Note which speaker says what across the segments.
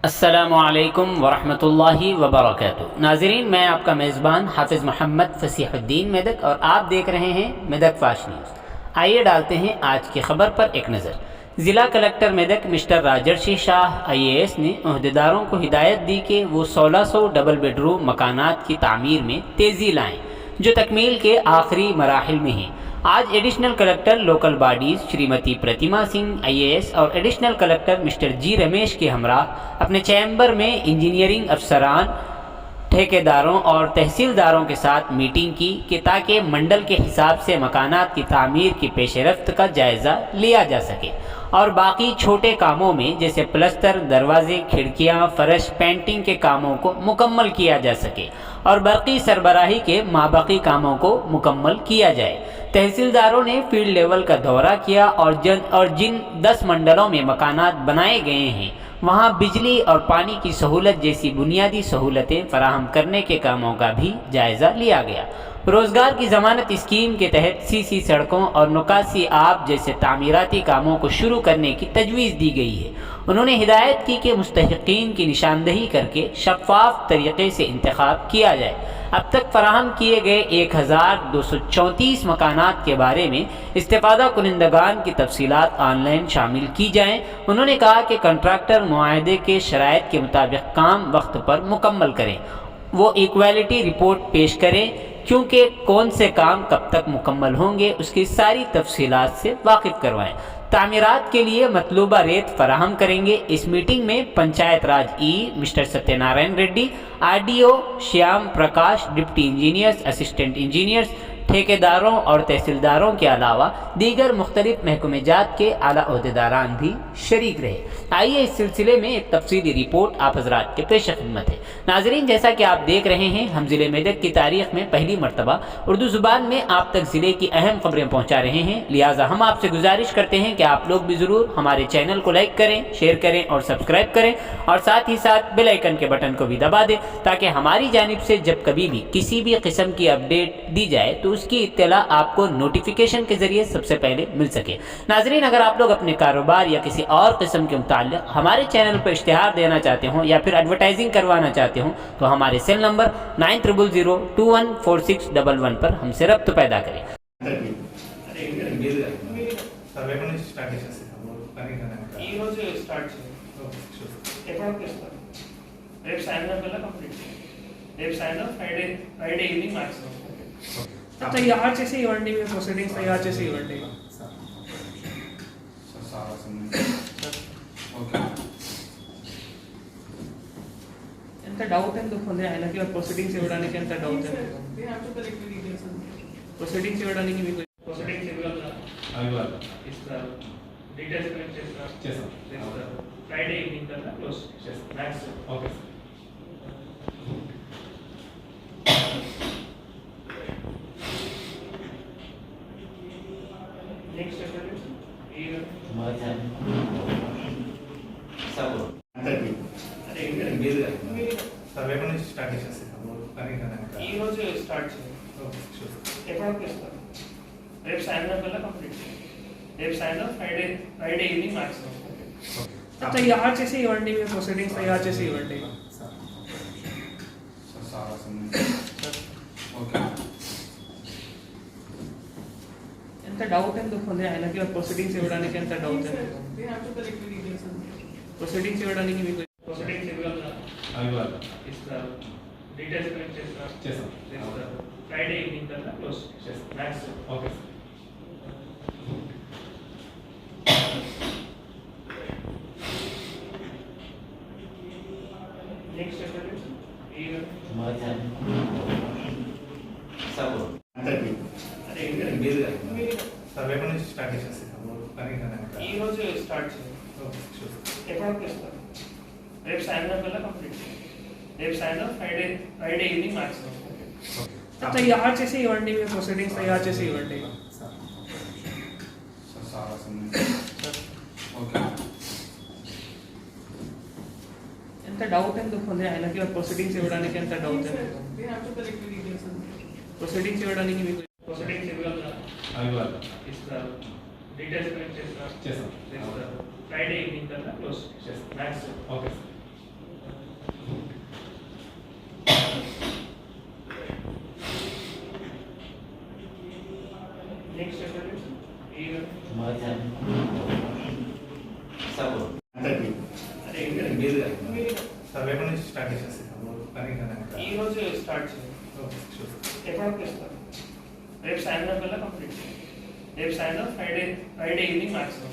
Speaker 1: السلام ورحمۃ اللہ وبرکاتہ۔ ناظرین، میں آپ کا میزبان حافظ محمد فصیح الدین میدک اور آپ دیکھ رہے ہیں میدک فاش نیوز۔ آئیے ڈالتے ہیں آج کی خبر پر ایک نظر۔ ضلع کلکٹر میدک مسٹر راجرشی شاہ IAS نے عہدیداروں کو ہدایت دی کہ وہ 1600 ڈبل بیڈ روم مکانات کی تعمیر میں تیزی لائیں جو تکمیل کے آخری مراحل میں ہیں۔ آج additional collector local bodies Shrimati Pratima Singh IAS اور additional collector mister G Ramesh کے ہمراہ اپنے چیمبر میں انجینئرنگ افسران، ٹھیکیداروں اور تحصیلداروں کے ساتھ میٹنگ کی کہ تاکہ منڈل کے حساب سے مکانات کی تعمیر کی پیش رفت کا جائزہ لیا جا سکے اور باقی چھوٹے کاموں میں جیسے پلستر، دروازے، کھڑکیاں، فرش، پینٹنگ کے کاموں کو مکمل کیا جا سکے اور برقی سربراہی کے مابقی کاموں کو مکمل کیا جائے۔ تحصیلداروں نے فیلڈ لیول کا دورہ کیا اور جن 10 منڈلوں میں مکانات بنائے گئے ہیں وہاں بجلی اور پانی کی سہولت جیسی بنیادی سہولتیں فراہم کرنے کے کاموں کا بھی جائزہ لیا گیا۔ روزگار کی ضمانت اسکیم کے تحت CC سڑکوں اور نکاسی آب جیسے تعمیراتی کاموں کو شروع کرنے کی تجویز دی گئی ہے۔ انہوں نے ہدایت کی کہ مستحقین کی نشاندہی کر کے شفاف طریقے سے انتخاب کیا جائے۔ اب تک فراہم کیے گئے 1234 مکانات کے بارے میں استفادہ کنندگان کی تفصیلات آن لائن شامل کی جائیں۔ انہوں نے کہا کہ کنٹریکٹر معاہدے کے شرائط کے مطابق کام وقت پر مکمل کریں، وہ ایکویلٹی رپورٹ پیش کریں کیونکہ کون سے کام کب تک مکمل ہوں گے اس کی ساری تفصیلات سے واقف کروائیں۔ تعمیرات کے لیے مطلوبہ ریت فراہم کریں گے۔ اس میٹنگ میں Panchayat Raj mister Satya Narayan Reddy, RDO Shyam Prakash, deputy engineers, assistant engineers, ٹھیکیداروں اور تحصیلداروں کے علاوہ دیگر مختلف محکمہ جات کے اعلیٰ عہدیداران بھی شریک رہے۔ آئیے اس سلسلے میں ایک تفصیلی رپورٹ آپ حضرات کے پیش خدمت ہے۔ ناظرین، جیسا کہ آپ دیکھ رہے ہیں، ہم ضلع میدک کی تاریخ میں پہلی مرتبہ اردو زبان میں آپ تک ضلع کی اہم خبریں پہنچا رہے ہیں، لہٰذا ہم آپ سے گزارش کرتے ہیں کہ آپ لوگ بھی ضرور ہمارے چینل کو لائک کریں، شیئر کریں اور سبسکرائب کریں اور ساتھ ہی ساتھ بیل آئیکن کے بٹن کو بھی دبا دیں تاکہ ہماری جانب سے جب کبھی بھی کسی بھی قسم کی اپڈیٹ دی جائے تو اس کی اطلاع آپ کو نوٹیفیکیشن کے ذریعے سب سے پہلے مل سکے۔ ناظرین، اگر آپ لوگ اپنے کاروبار یا کسی اور قسم کے متعلق ہمارے چینل پر اشتہار دینا چاہتے ہوں یا پھر ایڈورٹائزنگ کروانا چاہتے ہوں تو ہمارے سیل نمبر 9000214611 پر ہم سے رابطہ پیدا کریں۔
Speaker 2: తయారు చేసి ఇవ్వండి, మీ ప్రొసీడింగ్స్ తయారు చేసి ఇవ్వండి. ఎంత డౌట్ ఎందుకు ఉంది ఆయనకి ప్రొసీడింగ్స్ ఇవ్వడానికి? ఎంత డౌట్ ప్రొసీడింగ్స్ ఇవ్వడానికి? మీకు ప్రొసీడింగ్స్ ఇవ్వగలరా? ఇస్తారు. డీటెయిల్స్ కలెక్ట్ చేస్తారు. ఫ్రైడే ఈవినింగ్ కల్లా క్లోజ్ చేస్తారు. మ్యాక్స్. ఓకే. నెక్స్ట్ ఈ రోజు స్టార్ట్ చేయండి. ఎప్పటికి ఇస్తారు? రేపు సాయంత్రం కల్లా కంప్లీట్ చేయండి. రేపు సాయంత్రం ఫ్రైడే ఈవినింగ్ మ్యాక్సిమం తయారు చేసి ఇవ్వండి, మీ ప్రొసీడింగ్స్ తయారు చేసి ఇవ్వండి. ఎంత డౌట్ ఎందుకు ఉంది ఆయనకి ప్రొసీడింగ్స్ ఇవ్వడానికి? ఎంత డౌట్ ప్రొసీడింగ్స్ ఇవ్వడానికి? మీకు ప్రొసీడింగ్స్ ఇవ్వగలరా? ఇస్తారు. డీటెయిల్స్ కలెక్ట్ చేస్తారు. ఫ్రైడే ఈవినింగ్ కల్లా క్లోజ్ చేస్తారు. మ్యాక్స్. ఓకే. నెక్స్ట్ ఈ రోజు స్టార్ట్ చేయండి. ఎప్పటికి ఇస్తారు? రేపు సాయంత్రం కల్లా కంప్లీట్ చేయండి. రేపు సాయంత్రం ఫ్రైడే ఈవినింగ్ మ్యాక్సిమం తయారు చేసి ఇవ్వండి, మీ ప్రొసీడింగ్స్ తయారు చేసి ఇవ్వండి. ఎంత డౌట్ ఎందుకు ఉంది ఆయనకి ప్రొసీడింగ్స్ ఇవ్వడానికి? ఎంత డౌట్ ప్రొసీడింగ్స్ ఇవ్వడానికి? మీకు ప్రొసీడింగ్స్ ఇవ్వగలరా? ఇస్తారు. డీటెయిల్స్ కలెక్ట్ చేస్తారు. ఫ్రైడే ఈవినింగ్ కల్లా క్లోజ్ చేస్తారు. మ్యాక్స్. ఓకే.
Speaker 3: అందరికీ
Speaker 2: అరే ఏం లేదు.
Speaker 3: మీరుగా
Speaker 2: మీరు
Speaker 3: సార్ రేపటి నుంచి స్టార్ట్ చేసేస్తాను పని
Speaker 2: ఈ రోజు స్టార్ట్ చేయండి. ఎప్పటికి ఇస్తారు? రేపు సాయంత్రం కల్లా కంప్లీట్ చేయండి. రేపు సాయంత్రం ఫ్రైడే ఈవినింగ్ మ్యాక్సిమం.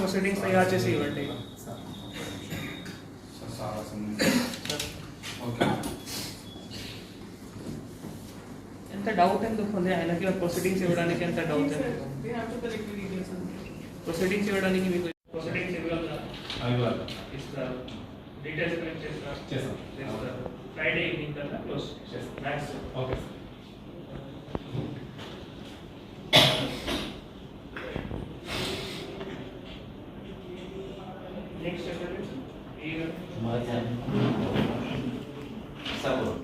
Speaker 2: ప్రొసీడింగ్స్ తయారు చేసి ఇవ్వండి. ఎంత డౌట్ ఎందుకు ఉంది ఆయనకి ప్రొసీడింగ్స్ ఇవ్వడానికి? ఎంత డౌట్ ప్రొసీడింగ్స్ ఇవ్వడానికి? మీకు ప్రొసీడింగ్స్ ఇవ్వగలరా? ఇస్తారు. డీటెయిల్స్ కలెక్ట్ చేస్తారు. ఫ్రైడే ఈవినింగ్ కల్లా క్లోజ్ చేస్తారు మ్యాక్స్.
Speaker 3: ఓకే
Speaker 2: నెక్స్ట్ ఈ
Speaker 4: Sabor.